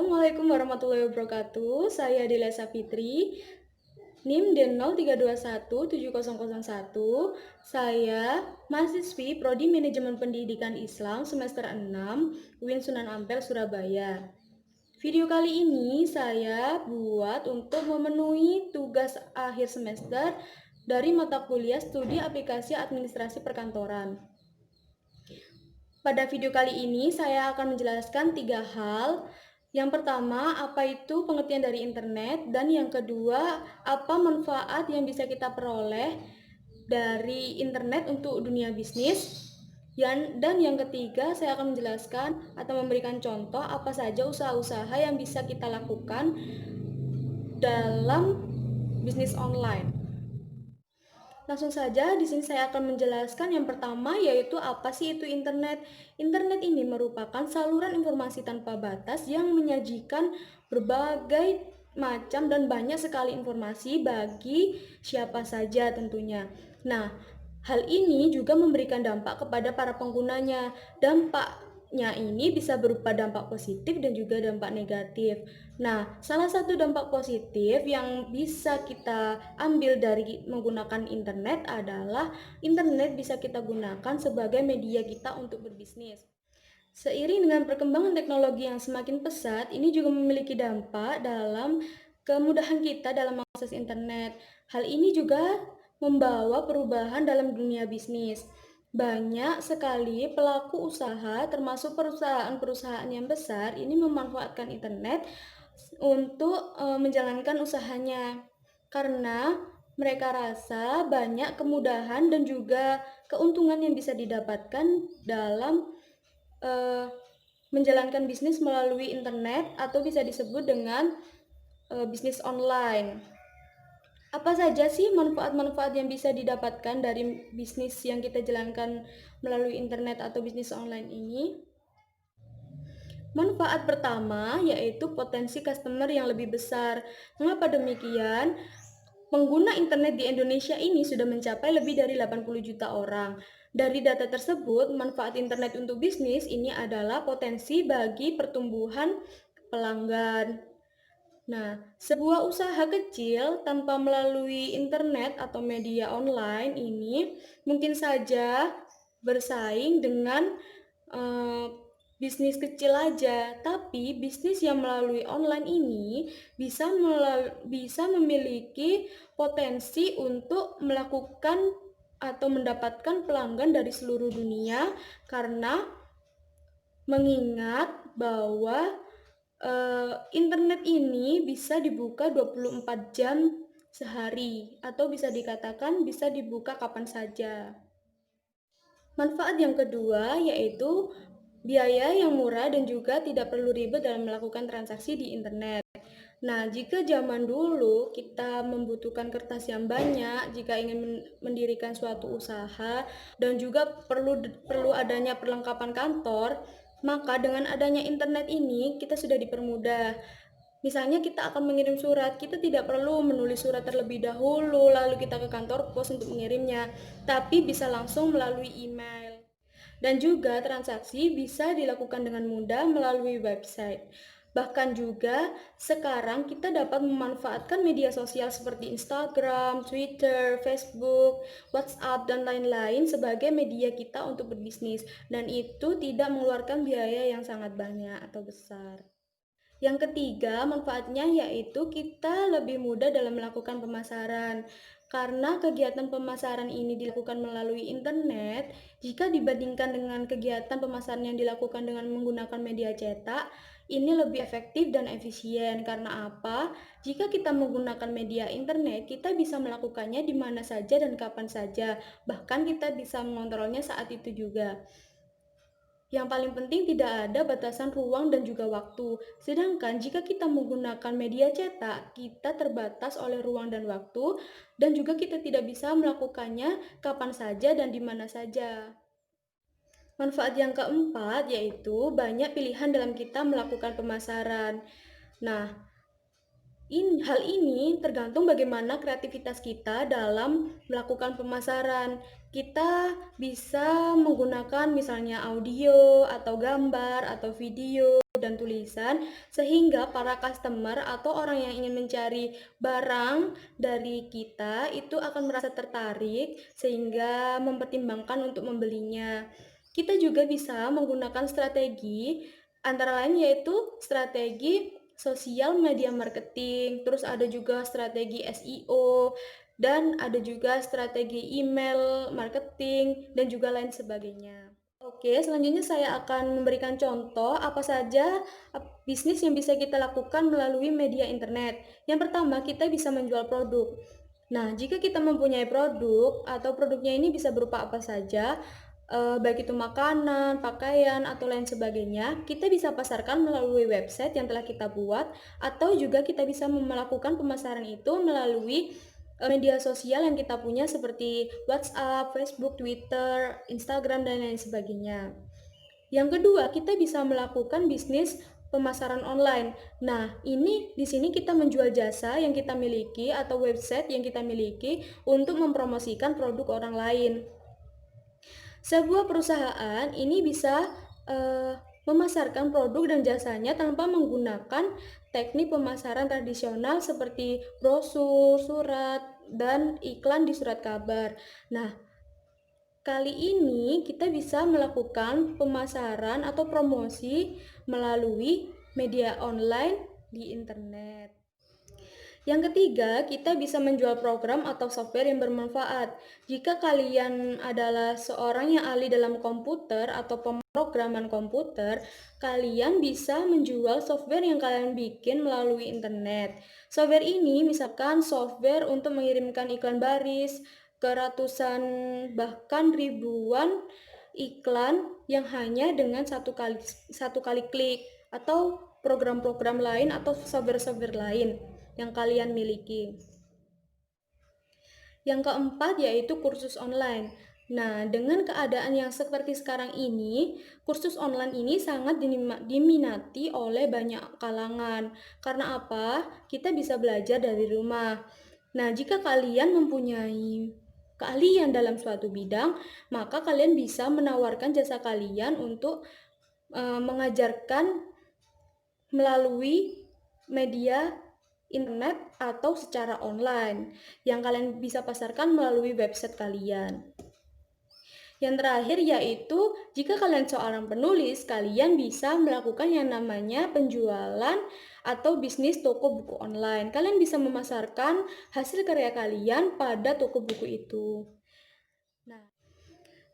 Assalamualaikum warahmatullahi wabarakatuh. Saya Delia Fitri, NIM D032170001. Saya mahasiswi Prodi Manajemen Pendidikan Islam semester 6, UIN Sunan Ampel, Surabaya. Video kali ini saya buat untuk memenuhi tugas akhir semester dari mata kuliah Studi Aplikasi Administrasi Perkantoran. Pada video kali ini saya akan menjelaskan 3 hal. Yang pertama, apa itu pengertian dari internet, dan yang kedua, apa manfaat yang bisa kita peroleh dari internet untuk dunia bisnis. Dan yang ketiga, saya akan menjelaskan atau memberikan contoh apa saja usaha-usaha yang bisa kita lakukan dalam bisnis online. Langsung saja, di sini saya akan menjelaskan yang pertama, yaitu apa sih itu internet. Internet ini merupakan saluran informasi tanpa batas yang menyajikan berbagai macam dan banyak sekali informasi bagi siapa saja tentunya. Nah, hal ini juga memberikan dampak kepada para penggunanya. Dampaknya ini bisa berupa dampak positif dan juga dampak negatif. Nah, salah satu dampak positif yang bisa kita ambil dari menggunakan internet adalah internet bisa kita gunakan sebagai media kita untuk berbisnis. Seiring dengan perkembangan teknologi yang semakin pesat, ini juga memiliki dampak dalam kemudahan kita dalam mengakses internet. Hal ini juga membawa perubahan dalam dunia bisnis. Banyak sekali pelaku usaha, termasuk perusahaan-perusahaan yang besar, ini memanfaatkan internet untuk menjalankan usahanya, karena mereka rasa banyak kemudahan dan juga keuntungan yang bisa didapatkan dalam menjalankan bisnis melalui internet atau bisa disebut dengan bisnis online. Apa saja sih manfaat-manfaat yang bisa didapatkan dari bisnis yang kita jalankan melalui internet atau bisnis online ini? Manfaat pertama yaitu potensi customer yang lebih besar. Mengapa demikian? Pengguna internet di Indonesia ini sudah mencapai lebih dari 80 juta orang. Dari data tersebut, manfaat internet untuk bisnis ini adalah potensi bagi pertumbuhan pelanggan. Nah, sebuah usaha kecil tanpa melalui internet atau media online ini mungkin saja bersaing dengan bisnis kecil aja, tapi bisnis yang melalui online ini bisa memiliki potensi untuk melakukan atau mendapatkan pelanggan dari seluruh dunia, karena mengingat bahwa internet ini bisa dibuka 24 jam sehari atau bisa dikatakan bisa dibuka kapan saja. Manfaat yang kedua yaitu biaya yang murah dan juga tidak perlu ribet dalam melakukan transaksi di internet. Nah, jika zaman dulu kita membutuhkan kertas yang banyak jika ingin mendirikan suatu usaha dan juga perlu adanya perlengkapan kantor, maka dengan adanya internet ini kita sudah dipermudah. Misalnya kita akan mengirim surat, kita tidak perlu menulis surat terlebih dahulu lalu kita ke kantor pos untuk mengirimnya, tapi bisa langsung melalui email. Dan juga transaksi bisa dilakukan dengan mudah melalui website. Bahkan juga sekarang kita dapat memanfaatkan media sosial seperti Instagram, Twitter, Facebook, WhatsApp, dan lain-lain sebagai media kita untuk berbisnis. Dan itu tidak mengeluarkan biaya yang sangat banyak atau besar. Yang ketiga, manfaatnya yaitu kita lebih mudah dalam melakukan pemasaran. Karena kegiatan pemasaran ini dilakukan melalui internet, jika dibandingkan dengan kegiatan pemasaran yang dilakukan dengan menggunakan media cetak, ini lebih efektif dan efisien. Karena apa? Jika kita menggunakan media internet, kita bisa melakukannya di mana saja dan kapan saja. Bahkan kita bisa mengontrolnya saat itu juga. Yang paling penting tidak ada batasan ruang dan juga waktu. Sedangkan jika kita menggunakan media cetak, kita terbatas oleh ruang dan waktu, dan juga kita tidak bisa melakukannya kapan saja dan di mana saja. Manfaat yang keempat yaitu banyak pilihan dalam kita melakukan pemasaran. Nah, Hal ini tergantung bagaimana kreativitas kita dalam melakukan pemasaran. Kita bisa menggunakan misalnya audio atau gambar atau video dan tulisan sehingga para customer atau orang yang ingin mencari barang dari kita itu akan merasa tertarik sehingga mempertimbangkan untuk membelinya. Kita juga bisa menggunakan strategi antara lain yaitu strategi sosial media marketing, terus ada juga strategi SEO, dan ada juga strategi email marketing, dan juga lain sebagainya. Oke, selanjutnya saya akan memberikan contoh apa saja bisnis yang bisa kita lakukan melalui media internet. Yang pertama, kita bisa menjual produk. Nah, jika kita mempunyai produk atau produknya ini bisa berupa apa saja, baik itu makanan, pakaian, atau lain sebagainya, kita bisa pasarkan melalui website yang telah kita buat, atau juga kita bisa melakukan pemasaran itu melalui media sosial yang kita punya seperti WhatsApp, Facebook, Twitter, Instagram, dan lain sebagainya. Yang kedua, kita bisa melakukan bisnis pemasaran online. Nah, ini di sini kita menjual jasa yang kita miliki atau website yang kita miliki untuk mempromosikan produk orang lain. Sebuah perusahaan ini bisa memasarkan produk dan jasanya tanpa menggunakan teknik pemasaran tradisional seperti brosur, surat, dan iklan di surat kabar. Nah, kali ini kita bisa melakukan pemasaran atau promosi melalui media online di internet. Yang ketiga, kita bisa menjual program atau software yang bermanfaat. Jika kalian adalah seorang yang ahli dalam komputer atau pemrograman komputer, kalian bisa menjual software yang kalian bikin melalui internet. Software ini misalkan software untuk mengirimkan iklan baris ke ratusan bahkan ribuan iklan yang hanya dengan satu kali klik, atau program-program lain atau software-software lain yang kalian miliki. Yang keempat yaitu kursus online. Nah, dengan keadaan yang seperti sekarang ini, kursus online ini sangat diminati oleh banyak kalangan. Karena apa? Kita bisa belajar dari rumah. Nah, jika kalian mempunyai keahlian dalam suatu bidang, maka kalian bisa menawarkan jasa kalian untuk mengajarkan melalui media internet atau secara online yang kalian bisa pasarkan melalui website kalian. Yang terakhir yaitu jika kalian seorang penulis, kalian bisa melakukan yang namanya penjualan atau bisnis toko buku online. Kalian bisa memasarkan hasil karya kalian pada toko buku itu.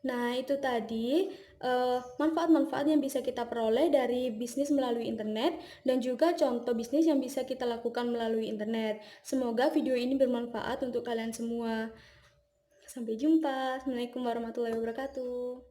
Nah, itu tadi manfaat-manfaat yang bisa kita peroleh dari bisnis melalui internet dan juga contoh bisnis yang bisa kita lakukan melalui internet. Semoga video ini bermanfaat untuk kalian semua. Sampai jumpa. Assalamualaikum warahmatullahi wabarakatuh.